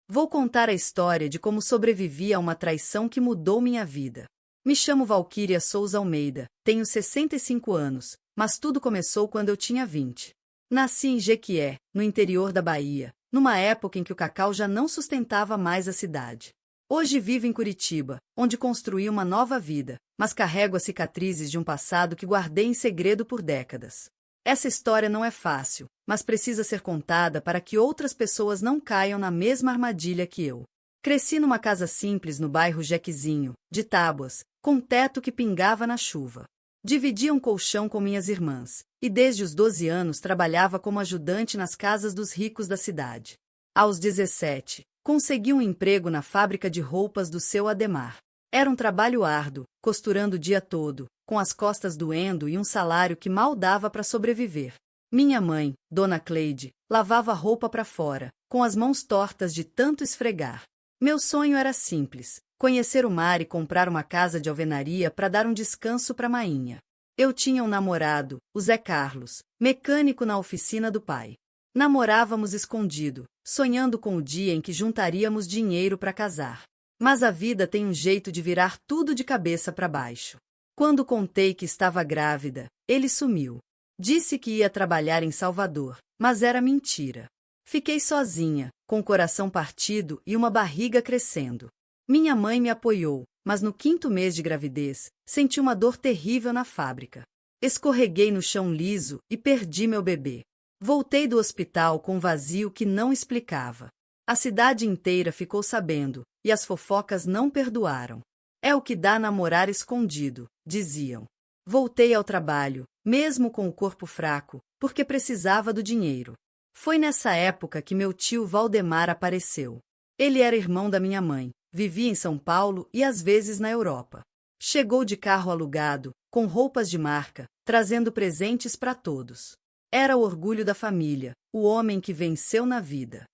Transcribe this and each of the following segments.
Vou contar a história de como sobrevivi a uma traição que mudou minha vida. Me chamo Valquíria Souza Almeida, tenho 65 anos, mas tudo começou quando eu tinha 20. Nasci em Jequié, no interior da Bahia, numa época em que o cacau já não sustentava mais a cidade. Hoje vivo em Curitiba, onde construí uma nova vida, mas carrego as cicatrizes de um passado que guardei em segredo por décadas. Essa história não é fácil, mas precisa ser contada para que outras pessoas não caiam na mesma armadilha que eu. Cresci numa casa simples no bairro Jequizinho, de tábuas, com teto que pingava na chuva. Dividia um colchão com minhas irmãs, e desde os 12 anos trabalhava como ajudante nas casas dos ricos da cidade. Aos 17, consegui um emprego na fábrica de roupas do seu Ademar. Era um trabalho árduo, costurando o dia todo, com as costas doendo e um salário que mal dava para sobreviver. Minha mãe, Dona Cleide, lavava roupa para fora, com as mãos tortas de tanto esfregar. Meu sonho era simples: conhecer o mar e comprar uma casa de alvenaria para dar um descanso para Mainha. Eu tinha um namorado, o Zé Carlos, mecânico na oficina do pai. Namorávamos escondido, sonhando com o dia em que juntaríamos dinheiro para casar. Mas a vida tem um jeito de virar tudo de cabeça para baixo. Quando contei que estava grávida, ele sumiu. Disse que ia trabalhar em Salvador, mas era mentira. Fiquei sozinha, com o coração partido e uma barriga crescendo. Minha mãe me apoiou, mas no 5º mês de gravidez, senti uma dor terrível na fábrica. Escorreguei no chão liso e perdi meu bebê. Voltei do hospital com um vazio que não explicava. A cidade inteira ficou sabendo, e as fofocas não perdoaram. É o que dá namorar escondido, diziam. Voltei ao trabalho, mesmo com o corpo fraco, porque precisava do dinheiro. Foi nessa época que meu tio Valdemar apareceu. Ele era irmão da minha mãe, vivia em São Paulo e às vezes na Europa. Chegou de carro alugado, com roupas de marca, trazendo presentes para todos. Era o orgulho da família, o homem que venceu na vida.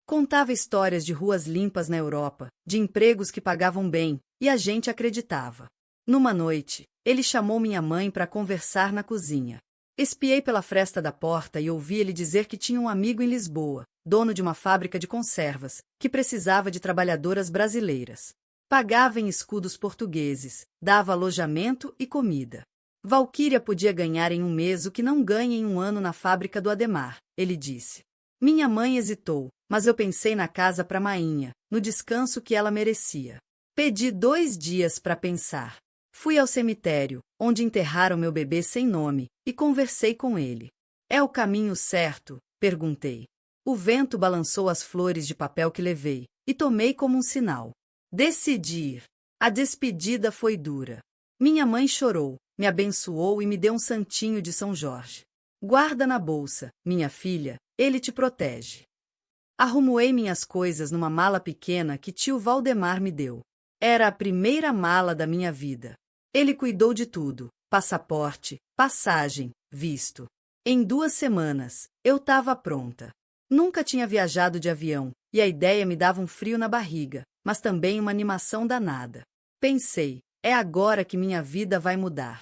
Contava histórias de ruas limpas na Europa, de empregos que pagavam bem, e a gente acreditava. Numa noite, ele chamou minha mãe para conversar na cozinha. Espiei pela fresta da porta e ouvi ele dizer que tinha um amigo em Lisboa, dono de uma fábrica de conservas, que precisava de trabalhadoras brasileiras. Pagava em escudos portugueses, dava alojamento e comida. Valquíria podia ganhar em um mês o que não ganha em um ano na fábrica do Ademar, ele disse. Minha mãe hesitou, mas eu pensei na casa para Mainha, no descanso que ela merecia. Pedi 2 dias para pensar. Fui ao cemitério, onde enterraram meu bebê sem nome, e conversei com ele. É o caminho certo? Perguntei. O vento balançou as flores de papel que levei, e tomei como um sinal. Decidi ir. A despedida foi dura. Minha mãe chorou, me abençoou e me deu um santinho de São Jorge. Guarda na bolsa, minha filha, ele te protege. Arrumoei minhas coisas numa mala pequena que tio Valdemar me deu. Era a primeira mala da minha vida. Ele cuidou de tudo: passaporte, passagem, visto. Em 2 semanas, eu estava pronta. Nunca tinha viajado de avião, e a ideia me dava um frio na barriga, mas também uma animação danada. Pensei, é agora que minha vida vai mudar.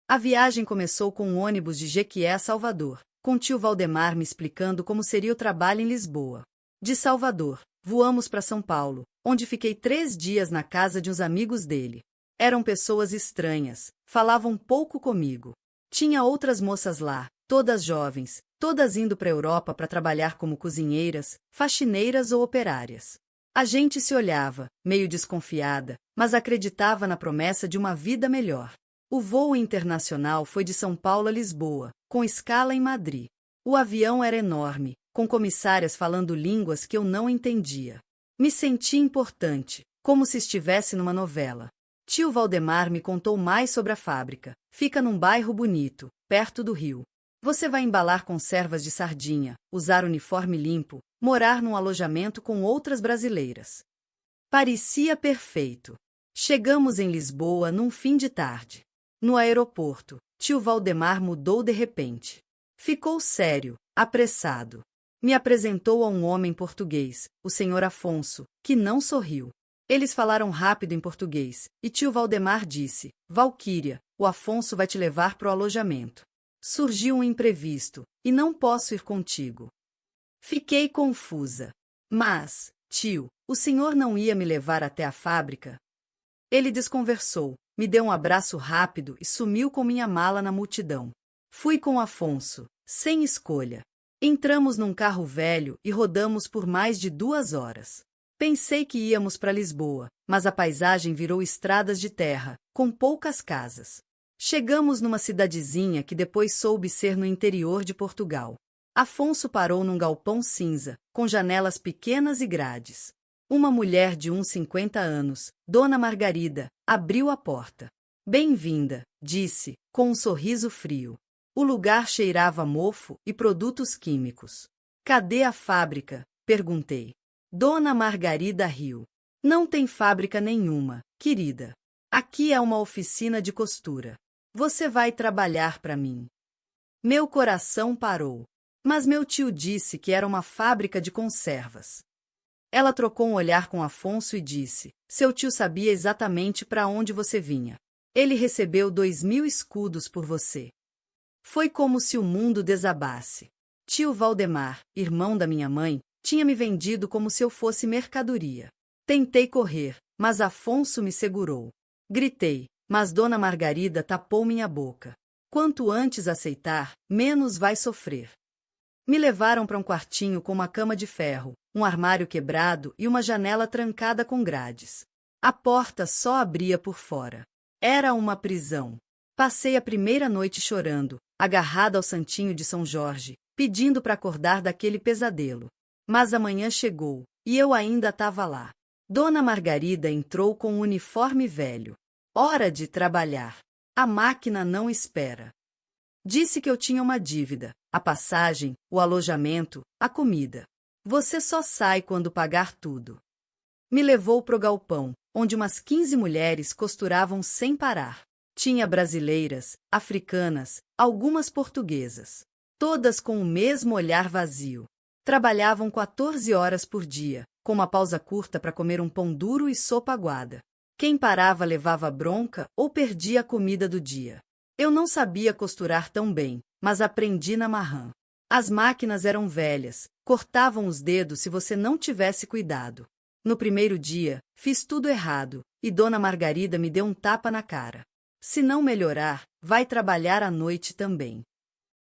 A viagem começou com um ônibus de Jequié a Salvador, com tio Valdemar me explicando como seria o trabalho em Lisboa. De Salvador, voamos para São Paulo, onde fiquei 3 dias na casa de uns amigos dele. Eram pessoas estranhas, falavam pouco comigo. Tinha outras moças lá, todas jovens, todas indo para a Europa para trabalhar como cozinheiras, faxineiras ou operárias. A gente se olhava, meio desconfiada, mas acreditava na promessa de uma vida melhor. O voo internacional foi de São Paulo a Lisboa, com escala em Madrid. O avião era enorme, com comissárias falando línguas que eu não entendia. Me senti importante, como se estivesse numa novela. Tio Valdemar me contou mais sobre a fábrica. Fica num bairro bonito, perto do rio. Você vai embalar conservas de sardinha, usar uniforme limpo, morar num alojamento com outras brasileiras. Parecia perfeito. Chegamos em Lisboa num fim de tarde. No aeroporto, tio Valdemar mudou de repente. Ficou sério, apressado. Me apresentou a um homem português, o senhor Afonso, que não sorriu. Eles falaram rápido em português, e tio Valdemar disse: Valquíria, o Afonso vai te levar para o alojamento. Surgiu um imprevisto, e não posso ir contigo. Fiquei confusa. Mas, Tio, o senhor não ia me levar até a fábrica? Ele desconversou, me deu um abraço rápido e sumiu com minha mala na multidão. Fui com Afonso, sem escolha. Entramos num carro velho e rodamos por mais de 2 horas. Pensei que íamos para Lisboa, mas a paisagem virou estradas de terra, com poucas casas. Chegamos numa cidadezinha que depois soube ser no interior de Portugal. Afonso parou num galpão cinza, com janelas pequenas e grades. Uma mulher de uns 50 anos, Dona Margarida, abriu a porta. Bem-vinda, disse, com um sorriso frio. O lugar cheirava a mofo e produtos químicos. Cadê a fábrica? Perguntei. Dona Margarida riu. Não tem fábrica nenhuma, querida. Aqui é uma oficina de costura. Você vai trabalhar para mim. Meu coração parou. Mas meu tio disse que era uma fábrica de conservas. Ela trocou um olhar com Afonso e disse: seu tio sabia exatamente para onde você vinha. Ele recebeu 2.000 escudos por você. Foi como se o mundo desabasse. Tio Valdemar, irmão da minha mãe, tinha me vendido como se eu fosse mercadoria. Tentei correr, mas Afonso me segurou. Gritei, mas Dona Margarida tapou minha boca. Quanto antes aceitar, menos vai sofrer. Me levaram para um quartinho com uma cama de ferro, um armário quebrado e uma janela trancada com grades. A porta só abria por fora. Era uma prisão. Passei a primeira noite chorando, agarrada ao santinho de São Jorge, pedindo para acordar daquele pesadelo. Mas a manhã chegou, e eu ainda estava lá. Dona Margarida entrou com um uniforme velho. Hora de trabalhar. A máquina não espera. Disse que eu tinha uma dívida, a passagem, o alojamento, a comida. Você só sai quando pagar tudo. Me levou pro galpão, onde umas 15 mulheres costuravam sem parar. Tinha brasileiras, africanas, algumas portuguesas. Todas com o mesmo olhar vazio. Trabalhavam 14 horas por dia, com uma pausa curta para comer um pão duro e sopa aguada. Quem parava levava bronca ou perdia a comida do dia. Eu não sabia costurar tão bem, mas aprendi na marrã. As máquinas eram velhas, cortavam os dedos se você não tivesse cuidado. No primeiro dia, fiz tudo errado, e Dona Margarida me deu um tapa na cara. Se não melhorar, vai trabalhar à noite também.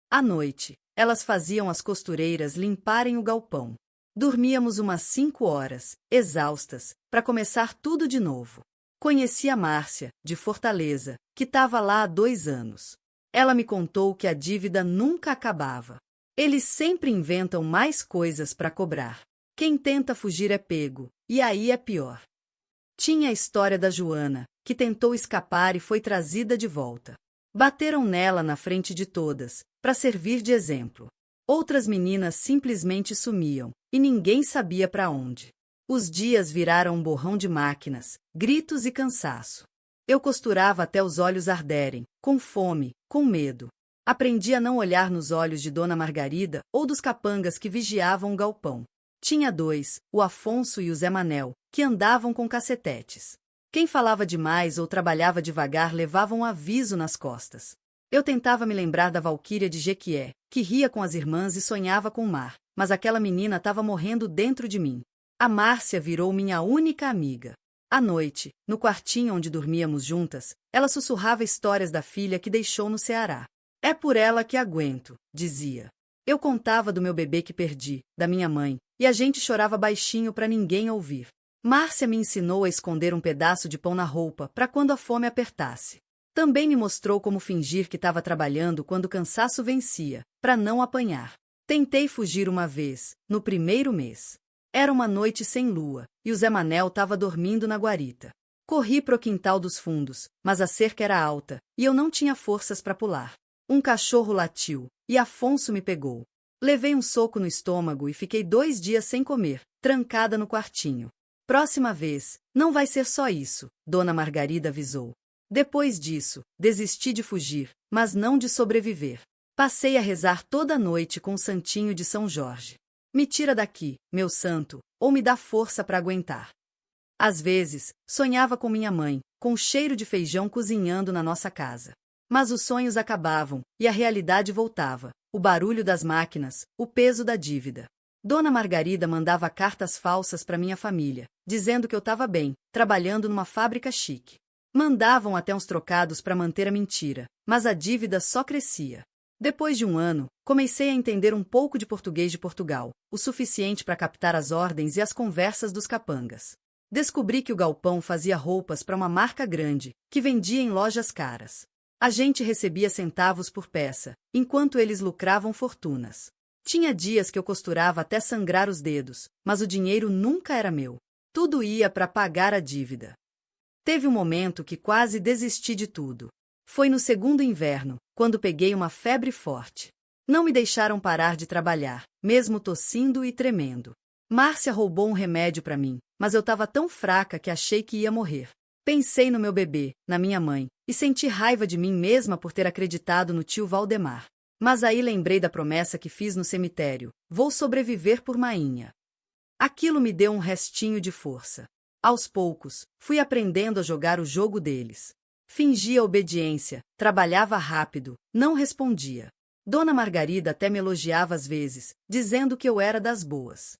À noite, elas faziam as costureiras limparem o galpão. Dormíamos umas 5 horas, exaustas, para começar tudo de novo. Conheci a Márcia, de Fortaleza, que estava lá há 2 anos. Ela me contou que a dívida nunca acabava. Eles sempre inventam mais coisas para cobrar. Quem tenta fugir é pego, e aí é pior. Tinha a história da Joana, que tentou escapar e foi trazida de volta. Bateram nela na frente de todas, para servir de exemplo. Outras meninas simplesmente sumiam, e ninguém sabia para onde. Os dias viraram um borrão de máquinas, gritos e cansaço. Eu costurava até os olhos arderem, com fome, com medo. Aprendi a não olhar nos olhos de Dona Margarida ou dos capangas que vigiavam o galpão. Tinha 2, o Afonso e o Zé Manel, que andavam com cacetetes. Quem falava demais ou trabalhava devagar levava um aviso nas costas. Eu tentava me lembrar da Valquíria de Jequié, que ria com as irmãs e sonhava com o mar, mas aquela menina estava morrendo dentro de mim. A Márcia virou minha única amiga. À noite, no quartinho onde dormíamos juntas, ela sussurrava histórias da filha que deixou no Ceará. É por ela que aguento, dizia. Eu contava do meu bebê que perdi, da minha mãe, e a gente chorava baixinho para ninguém ouvir. Márcia me ensinou a esconder um pedaço de pão na roupa para quando a fome apertasse. Também me mostrou como fingir que estava trabalhando quando o cansaço vencia, para não apanhar. Tentei fugir uma vez, no primeiro mês. Era uma noite sem lua, e o Zé Manel estava dormindo na guarita. Corri pro quintal dos fundos, mas a cerca era alta, e eu não tinha forças para pular. Um cachorro latiu, e Afonso me pegou. Levei um soco no estômago e fiquei 2 dias sem comer, trancada no quartinho. Próxima vez, não vai ser só isso, Dona Margarida avisou. Depois disso, desisti de fugir, mas não de sobreviver. Passei a rezar toda noite com o santinho de São Jorge. Me tira daqui, meu santo, ou me dá força para aguentar. Às vezes, sonhava com minha mãe, com o cheiro de feijão cozinhando na nossa casa. Mas os sonhos acabavam, e a realidade voltava, o barulho das máquinas, o peso da dívida. Dona Margarida mandava cartas falsas para minha família, dizendo que eu estava bem, trabalhando numa fábrica chique. Mandavam até uns trocados para manter a mentira, mas a dívida só crescia. Depois de um ano, comecei a entender um pouco de português de Portugal, o suficiente para captar as ordens e as conversas dos capangas. Descobri que o galpão fazia roupas para uma marca grande, que vendia em lojas caras. A gente recebia centavos por peça, enquanto eles lucravam fortunas. Tinha dias que eu costurava até sangrar os dedos, mas o dinheiro nunca era meu. Tudo ia para pagar a dívida. Teve um momento que quase desisti de tudo. Foi no segundo inverno, quando peguei uma febre forte. Não me deixaram parar de trabalhar, mesmo tossindo e tremendo. Márcia roubou um remédio para mim, mas eu estava tão fraca que achei que ia morrer. Pensei no meu bebê, na minha mãe, e senti raiva de mim mesma por ter acreditado no tio Valdemar. Mas aí lembrei da promessa que fiz no cemitério: vou sobreviver por Mainha. Aquilo me deu um restinho de força. Aos poucos, fui aprendendo a jogar o jogo deles. Fingia obediência, trabalhava rápido, não respondia. Dona Margarida até me elogiava às vezes, dizendo que eu era das boas.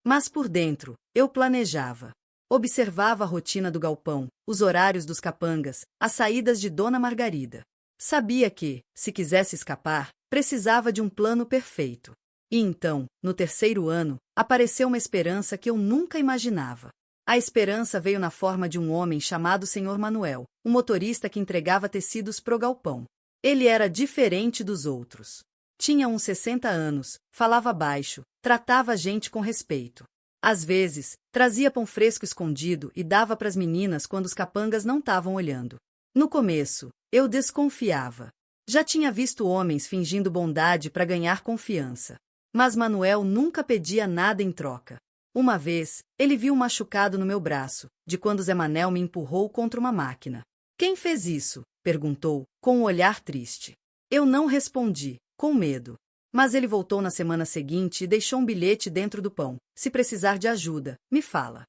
Mas por dentro, eu planejava. Observava a rotina do galpão, os horários dos capangas, as saídas de Dona Margarida. Sabia que, se quisesse escapar, precisava de um plano perfeito. E então, no terceiro ano, apareceu uma esperança que eu nunca imaginava. A esperança veio na forma de um homem chamado Senhor Manuel, um motorista que entregava tecidos pro galpão. Ele era diferente dos outros. Tinha uns 60 anos, falava baixo, tratava a gente com respeito. Às vezes, trazia pão fresco escondido e dava pras meninas quando os capangas não estavam olhando. No começo, eu desconfiava. Já tinha visto homens fingindo bondade para ganhar confiança. Mas Manuel nunca pedia nada em troca. Uma vez, ele viu um machucado no meu braço, de quando Zé Manel me empurrou contra uma máquina. Quem fez isso? Perguntou, com um olhar triste. Eu não respondi, com medo. Mas ele voltou na semana seguinte e deixou um bilhete dentro do pão. Se precisar de ajuda, me fala.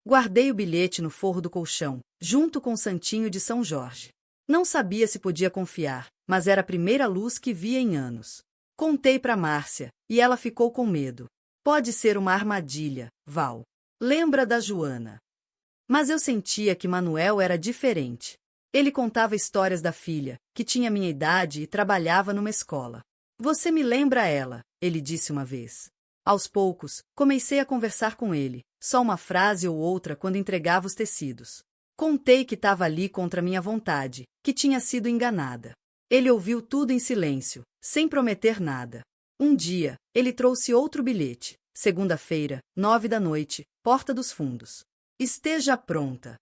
Guardei o bilhete no forro do colchão, junto com o santinho de São Jorge. Não sabia se podia confiar, mas era a primeira luz que via em anos. Contei para Márcia, e ela ficou com medo. Pode ser uma armadilha, Val. Lembra da Joana? Mas eu sentia que Manuel era diferente. Ele contava histórias da filha, que tinha minha idade e trabalhava numa escola. Você me lembra ela, ele disse uma vez. Aos poucos, comecei a conversar com ele, só uma frase ou outra quando entregava os tecidos. Contei que estava ali contra minha vontade, que tinha sido enganada. Ele ouviu tudo em silêncio, sem prometer nada. Um dia, ele trouxe outro bilhete. Segunda-feira, 9 da noite, Porta dos Fundos. Esteja pronta.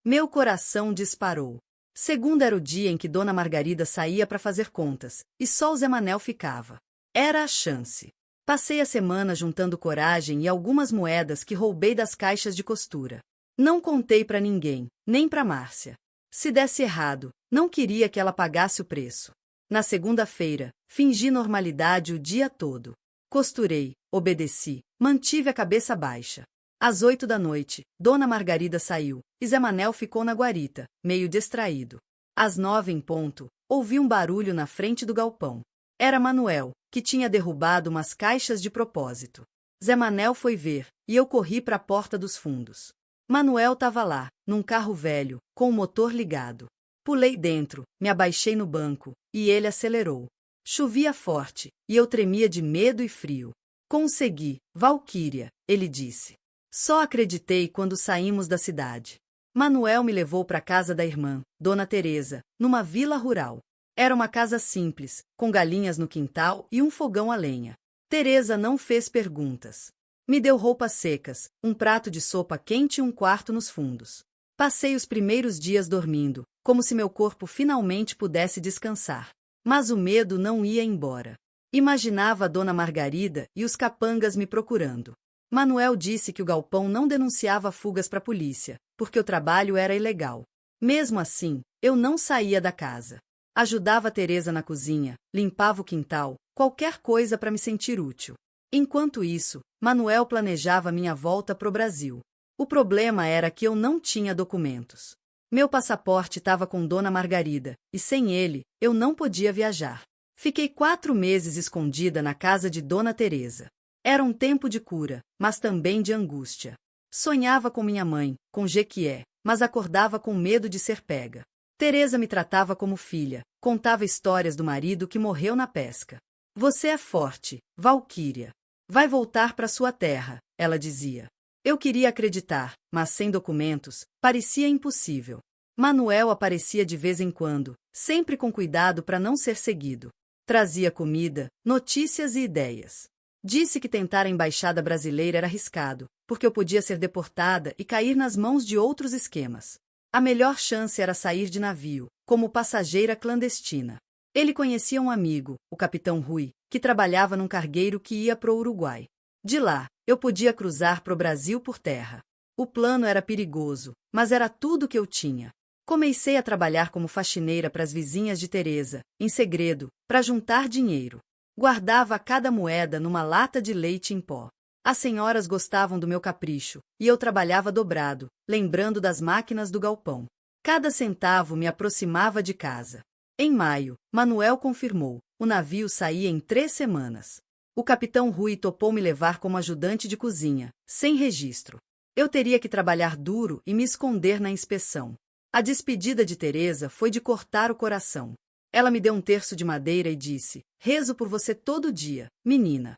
Meu coração disparou. Segunda era o dia em que Dona Margarida saía para fazer contas, e só o Zé Manel ficava. Era a chance. Passei a semana juntando coragem e algumas moedas que roubei das caixas de costura. Não contei para ninguém, nem para Márcia. Se desse errado, não queria que ela pagasse o preço. Na segunda-feira, fingi normalidade o dia todo. Costurei, obedeci, mantive a cabeça baixa. Às 8 da noite, Dona Margarida saiu, e Zé Manel ficou na guarita, meio distraído. Às 9 em ponto, ouvi um barulho na frente do galpão. Era Manuel, que tinha derrubado umas caixas de propósito. Zé Manel foi ver, e eu corri para a porta dos fundos. Manuel estava lá, num carro velho, com o motor ligado. Pulei dentro, me abaixei no banco, e ele acelerou. Chovia forte, e eu tremia de medo e frio. Consegui, Valquíria, ele disse. Só acreditei quando saímos da cidade. Manuel me levou para a casa da irmã, Dona Teresa, numa vila rural. Era uma casa simples, com galinhas no quintal e um fogão a lenha. Teresa não fez perguntas. Me deu roupas secas, um prato de sopa quente e um quarto nos fundos. Passei os primeiros dias dormindo, como se meu corpo finalmente pudesse descansar. Mas o medo não ia embora. Imaginava a Dona Margarida e os capangas me procurando. Manuel disse que o galpão não denunciava fugas para a polícia, porque o trabalho era ilegal. Mesmo assim, eu não saía da casa. Ajudava Teresa na cozinha, limpava o quintal, qualquer coisa para me sentir útil. Enquanto isso, Manuel planejava minha volta pro Brasil. O problema era que eu não tinha documentos. Meu passaporte estava com Dona Margarida, e sem ele, eu não podia viajar. Fiquei 4 meses escondida na casa de Dona Teresa. Era um tempo de cura, mas também de angústia. Sonhava com minha mãe, com Jequié, mas acordava com medo de ser pega. Teresa me tratava como filha, contava histórias do marido que morreu na pesca. Você é forte, Valquíria. Vai voltar para sua terra, ela dizia. Eu queria acreditar, mas sem documentos, parecia impossível. Manuel aparecia de vez em quando, sempre com cuidado para não ser seguido. Trazia comida, notícias e ideias. Disse que tentar a embaixada brasileira era arriscado, porque eu podia ser deportada e cair nas mãos de outros esquemas. A melhor chance era sair de navio, como passageira clandestina. Ele conhecia um amigo, o capitão Rui, que trabalhava num cargueiro que ia pro Uruguai. De lá, eu podia cruzar pro Brasil por terra. O plano era perigoso, mas era tudo que eu tinha. Comecei a trabalhar como faxineira para as vizinhas de Teresa, em segredo, para juntar dinheiro. Guardava cada moeda numa lata de leite em pó. As senhoras gostavam do meu capricho, e eu trabalhava dobrado, lembrando das máquinas do galpão. Cada centavo me aproximava de casa. Em maio, Manuel confirmou, o navio saía em 3 semanas. O capitão Rui topou me levar como ajudante de cozinha, sem registro. Eu teria que trabalhar duro e me esconder na inspeção. A despedida de Teresa foi de cortar o coração. Ela me deu um terço de madeira e disse: "Rezo por você todo dia, menina."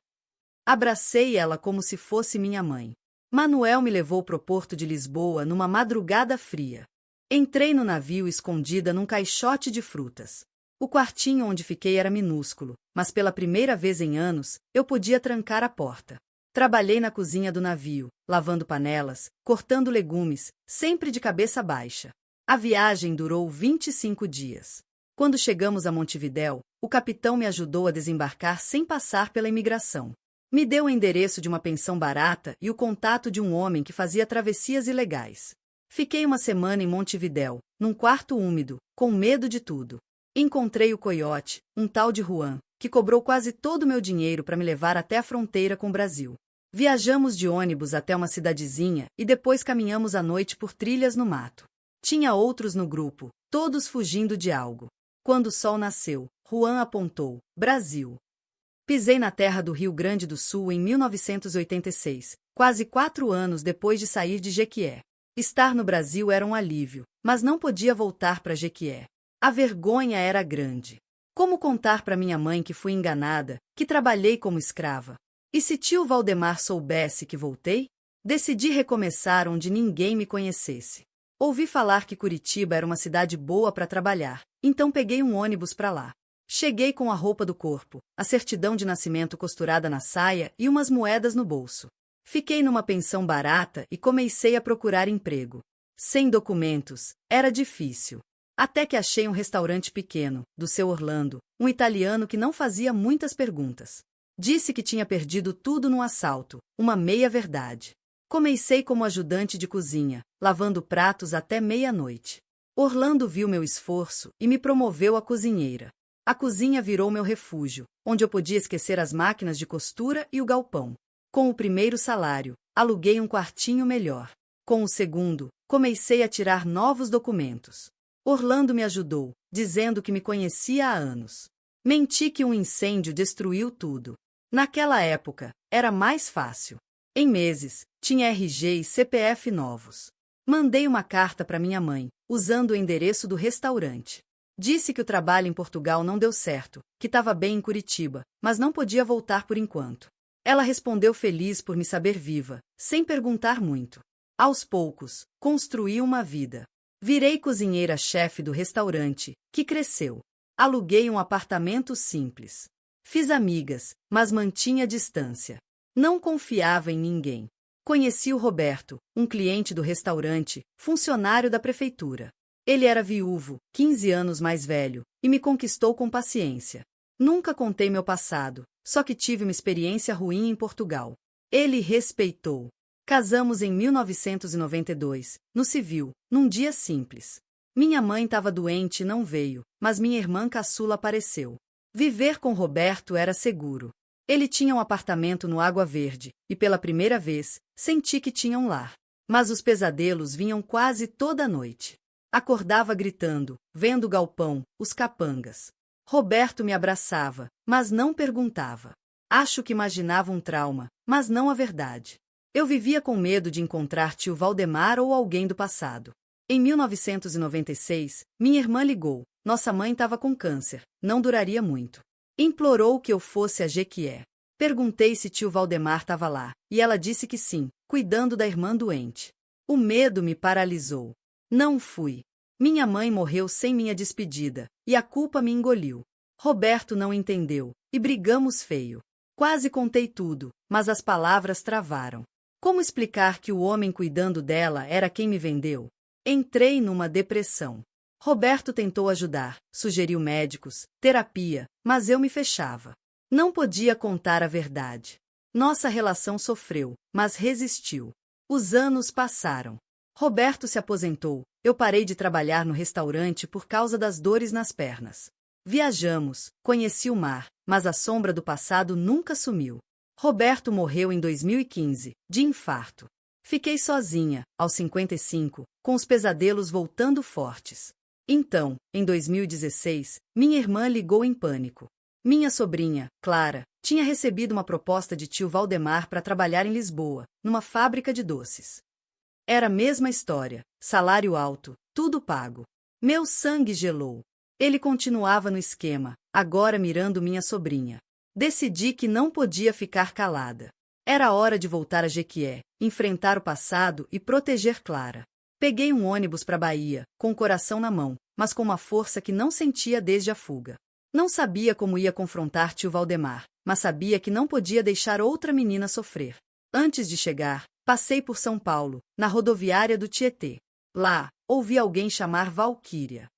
Abracei ela como se fosse minha mãe. Manuel me levou pro porto de Lisboa numa madrugada fria. Entrei no navio escondida num caixote de frutas. O quartinho onde fiquei era minúsculo, mas pela primeira vez em anos, eu podia trancar a porta. Trabalhei na cozinha do navio, lavando panelas, cortando legumes, sempre de cabeça baixa. A viagem durou 25 dias. Quando chegamos a Montevidéu, o capitão me ajudou a desembarcar sem passar pela imigração. Me deu o endereço de uma pensão barata e o contato de um homem que fazia travessias ilegais. Fiquei uma semana em Montevidéu, num quarto úmido, com medo de tudo. Encontrei o coiote, um tal de Juan, que cobrou quase todo o meu dinheiro para me levar até a fronteira com o Brasil. Viajamos de ônibus até uma cidadezinha e depois caminhamos à noite por trilhas no mato. Tinha outros no grupo, todos fugindo de algo. Quando o sol nasceu, Juan apontou: Brasil. Pisei na terra do Rio Grande do Sul em 1986, quase 4 anos depois de sair de Jequié. Estar no Brasil era um alívio, mas não podia voltar para Jequié. A vergonha era grande. Como contar para minha mãe que fui enganada, que trabalhei como escrava? E se tio Valdemar soubesse que voltei? Decidi recomeçar onde ninguém me conhecesse. Ouvi falar que Curitiba era uma cidade boa para trabalhar, então peguei um ônibus para lá. Cheguei com a roupa do corpo, a certidão de nascimento costurada na saia e umas moedas no bolso. Fiquei numa pensão barata e comecei a procurar emprego. Sem documentos, era difícil. Até que achei um restaurante pequeno, do seu Orlando, um italiano que não fazia muitas perguntas. Disse que tinha perdido tudo num assalto, uma meia-verdade. Comecei como ajudante de cozinha, lavando pratos até meia-noite. Orlando viu meu esforço e me promoveu a cozinheira. A cozinha virou meu refúgio, onde eu podia esquecer as máquinas de costura e o galpão. Com o primeiro salário, aluguei um quartinho melhor. Com o segundo, comecei a tirar novos documentos. Orlando me ajudou, dizendo que me conhecia há anos. Menti que um incêndio destruiu tudo. Naquela época, era mais fácil. Em meses, tinha RG e CPF novos. Mandei uma carta para minha mãe, usando o endereço do restaurante. Disse que o trabalho em Portugal não deu certo, que estava bem em Curitiba, mas não podia voltar por enquanto. Ela respondeu feliz por me saber viva, sem perguntar muito. Aos poucos, construí uma vida. Virei cozinheira-chefe do restaurante, que cresceu. Aluguei um apartamento simples. Fiz amigas, mas mantinha distância. Não confiava em ninguém. Conheci o Roberto, um cliente do restaurante, funcionário da prefeitura. Ele era viúvo, 15 anos mais velho, e me conquistou com paciência. Nunca contei meu passado, só que tive uma experiência ruim em Portugal. Ele respeitou. Casamos em 1992, no civil, num dia simples. Minha mãe estava doente e não veio, mas minha irmã caçula apareceu. Viver com Roberto era seguro. Ele tinha um apartamento no Água Verde, e pela primeira vez, senti que tinha um lar. Mas os pesadelos vinham quase toda noite. Acordava gritando, vendo o galpão, os capangas. Roberto me abraçava, mas não perguntava. Acho que imaginava um trauma, mas não a verdade. Eu vivia com medo de encontrar tio Valdemar ou alguém do passado. Em 1996, minha irmã ligou. Nossa mãe estava com câncer, não duraria muito. Implorou que eu fosse a Jequié. Perguntei se tio Valdemar estava lá, e ela disse que sim, cuidando da irmã doente. O medo me paralisou. Não fui. Minha mãe morreu sem minha despedida, e a culpa me engoliu. Roberto não entendeu, e brigamos feio. Quase contei tudo, mas as palavras travaram. Como explicar que o homem cuidando dela era quem me vendeu? Entrei numa depressão. Roberto tentou ajudar, sugeriu médicos, terapia, mas eu me fechava. Não podia contar a verdade. Nossa relação sofreu, mas resistiu. Os anos passaram. Roberto se aposentou, eu parei de trabalhar no restaurante por causa das dores nas pernas. Viajamos, conheci o mar, mas a sombra do passado nunca sumiu. Roberto morreu em 2015, de infarto. Fiquei sozinha, aos 55, com os pesadelos voltando fortes. Então, em 2016, minha irmã ligou em pânico. Minha sobrinha, Clara, tinha recebido uma proposta de tio Valdemar para trabalhar em Lisboa, numa fábrica de doces. Era a mesma história, salário alto, tudo pago. Meu sangue gelou. Ele continuava no esquema, agora mirando minha sobrinha. Decidi que não podia ficar calada. Era hora de voltar a Jequié, enfrentar o passado e proteger Clara. Peguei um ônibus para Bahia, com o coração na mão, mas com uma força que não sentia desde a fuga. Não sabia como ia confrontar tio Valdemar, mas sabia que não podia deixar outra menina sofrer. Antes de chegar, passei por São Paulo, na rodoviária do Tietê. Lá, ouvi alguém chamar Valquíria.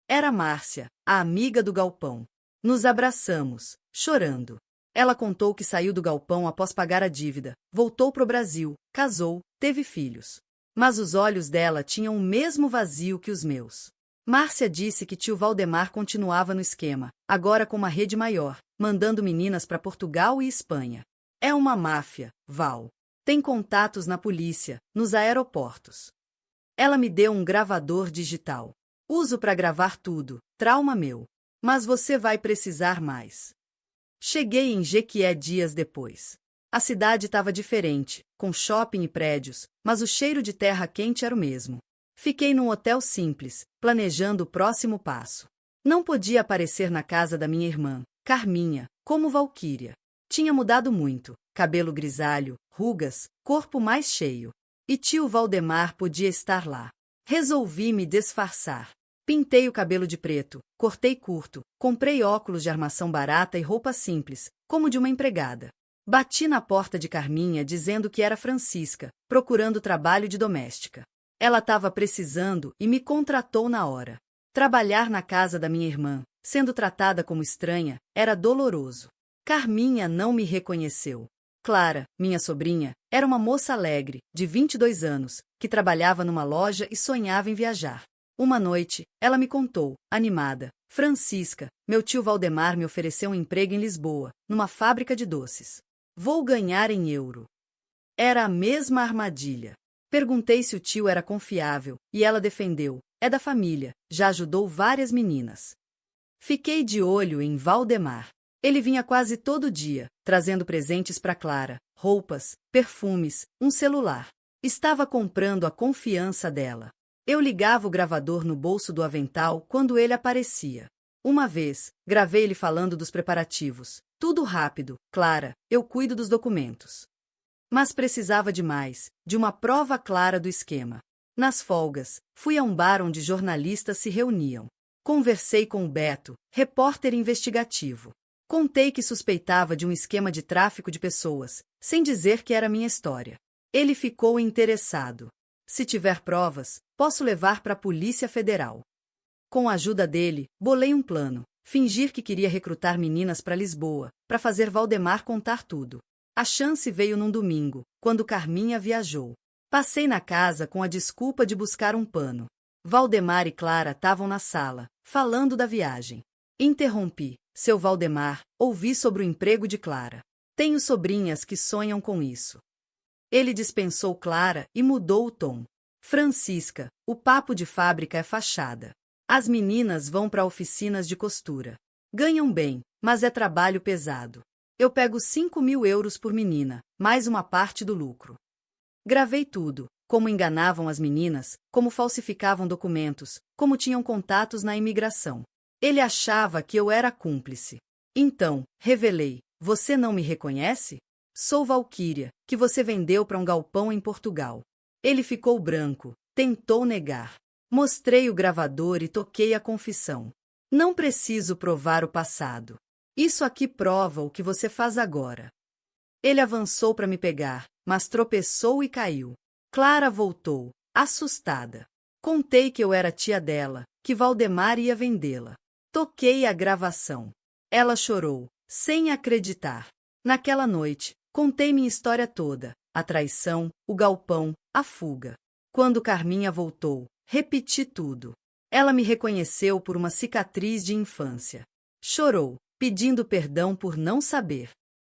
Era Márcia, a amiga do galpão. Nos abraçamos, chorando. Ela contou que saiu do galpão após pagar a dívida, voltou pro Brasil, casou, teve filhos. Mas os olhos dela tinham o mesmo vazio que os meus. Márcia disse que tio Valdemar continuava no esquema, agora com uma rede maior, mandando meninas para Portugal e Espanha. É uma máfia, Val. Tem contatos na polícia, nos aeroportos. Ela me deu um gravador digital. Uso para gravar tudo, trauma meu. Mas você vai precisar mais. Cheguei em Jequié dias depois. A cidade estava diferente, com shopping e prédios, mas o cheiro de terra quente era o mesmo. Fiquei num hotel simples, planejando o próximo passo. Não podia aparecer na casa da minha irmã, Carminha, como Valquíria. Tinha mudado muito, cabelo grisalho, rugas, corpo mais cheio. E tio Valdemar podia estar lá. Resolvi me disfarçar. Pintei o cabelo de preto, cortei curto, comprei óculos de armação barata e roupa simples, como de uma empregada. Bati na porta de Carminha dizendo que era Francisca, procurando trabalho de doméstica. Ela estava precisando e me contratou na hora. Trabalhar na casa da minha irmã, sendo tratada como estranha, era doloroso. Carminha não me reconheceu. Clara, minha sobrinha, era uma moça alegre, de 22 anos, que trabalhava numa loja e sonhava em viajar. Uma noite, ela me contou, animada: Francisca, meu tio Valdemar me ofereceu um emprego em Lisboa, numa fábrica de doces. Vou ganhar em euro. Era a mesma armadilha. Perguntei se o tio era confiável, e ela defendeu: é da família, já ajudou várias meninas. Fiquei de olho em Valdemar. Ele vinha quase todo dia, trazendo presentes para Clara, roupas, perfumes, um celular. Estava comprando a confiança dela. Eu ligava o gravador no bolso do avental quando ele aparecia. Uma vez, gravei ele falando dos preparativos. Tudo rápido, Clara, eu cuido dos documentos. Mas precisava de mais, de uma prova clara do esquema. Nas folgas, fui a um bar onde jornalistas se reuniam. Conversei com o Beto, repórter investigativo. Contei que suspeitava de um esquema de tráfico de pessoas, sem dizer que era minha história. Ele ficou interessado. Se tiver provas, posso levar para a Polícia Federal. Com a ajuda dele, bolei um plano. Fingir que queria recrutar meninas para Lisboa, para fazer Valdemar contar tudo. A chance veio num domingo, quando Carminha viajou. Passei na casa com a desculpa de buscar um pano. Valdemar e Clara estavam na sala, falando da viagem. Interrompi. Seu Valdemar, ouvi sobre o emprego de Clara. Tenho sobrinhas que sonham com isso. Ele dispensou Clara e mudou o tom. Francisca, o papo de fábrica é fachada. As meninas vão para oficinas de costura. Ganham bem, mas é trabalho pesado. Eu pego 5.000 euros por menina, mais uma parte do lucro. Gravei tudo, como enganavam as meninas, como falsificavam documentos, como tinham contatos na imigração. Ele achava que eu era cúmplice. Então, revelei: você não me reconhece? Sou Valquíria, que você vendeu para um galpão em Portugal. Ele ficou branco, tentou negar. Mostrei o gravador e toquei a confissão. Não preciso provar o passado. Isso aqui prova o que você faz agora. Ele avançou para me pegar, mas tropeçou e caiu. Clara voltou, assustada. Contei que eu era tia dela, que Valdemar ia vendê-la. Toquei a gravação. Ela chorou, sem acreditar. Naquela noite, contei minha história toda: a traição, o galpão, a fuga. Quando Carminha voltou, repeti tudo. Ela me reconheceu por uma cicatriz de infância. Chorou, pedindo perdão por não saber.